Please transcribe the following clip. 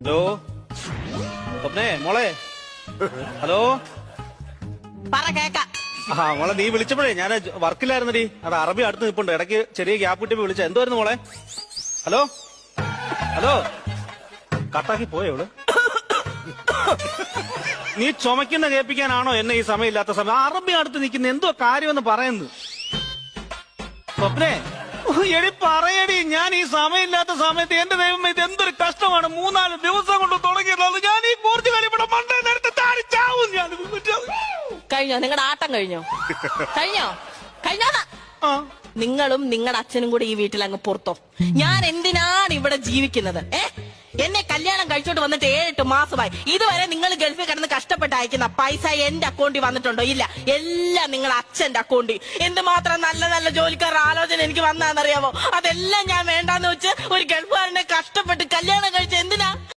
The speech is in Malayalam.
ഹലോ സ്വപ്നേ മോളെ ഹലോ പറ കേക്ക. ആ മോളെ നീ വിളിച്ചപ്പോഴേ ഞാൻ വർക്കിലായിരുന്നടി. അത് അറബി അടുത്ത് നിൽപ്പുണ്ട്. ഇടയ്ക്ക് ചെറിയ ഗ്യാപ്പ് കിട്ടിയപ്പോ വിളിച്ച എന്തുവായിരുന്നു മോളെ? ഹലോ ഹലോ കട്ടാക്കി പോയോള്. നീ ചുമക്കുന്ന കേൾപ്പിക്കാനാണോ എന്നെ ഈ സമയമില്ലാത്ത സമയം? അറബി അടുത്ത് നിൽക്കുന്ന എന്തോ കാര്യമെന്ന് പറയുന്നു. സ്വപ്നേ എടി പറയടി, ഞാൻ ഈ സമയമില്ലാത്ത സമയത്ത് എന്റെ ദൈവം ഇത് എന്തൊരു കഷ്ടമാണ്. 3-4 ദിവസം കൊണ്ട് തുടങ്ങിയത്. ഞാൻ ഈ പോർച്ചുഗൽ ഇവിടെ മണ്ടേ നേരത്തെ താടിച്ചാവും. ഞാൻ കഴിഞ്ഞോ നിങ്ങളുടെ ആട്ടം? കഴിഞ്ഞോ കഴിഞ്ഞോ കഴിഞ്ഞോ? ആ നിങ്ങളും നിങ്ങളുടെ അച്ഛനും കൂടി ഈ വീട്ടിൽ അങ്ങ് പുറത്തോ. ഞാൻ എന്തിനാണ് ഇവിടെ ജീവിക്കുന്നത്? എന്നെ കല്യാണം കഴിച്ചോട്ട് വന്നിട്ട് 7-8 മാസമായി. ഇതുവരെ നിങ്ങൾ ഗൾഫിൽ കിടന്ന് കഷ്ടപ്പെട്ട് അയക്കുന്ന പൈസ എന്റെ അക്കൗണ്ടിൽ വന്നിട്ടുണ്ടോ? ഇല്ല, എല്ലാം നിങ്ങളുടെ അച്ഛന്റെ അക്കൗണ്ടിൽ. എന്തുമാത്രം നല്ല നല്ല ജോലിക്കാരുടെ ആലോചന എനിക്ക് വന്നാന്നറിയാമോ? അതെല്ലാം ഞാൻ വേണ്ടാന്ന് വെച്ച് ഒരു ഗൾഫുകാരനെ കഷ്ടപ്പെട്ട് കല്യാണം കഴിച്ച എന്തിനാ?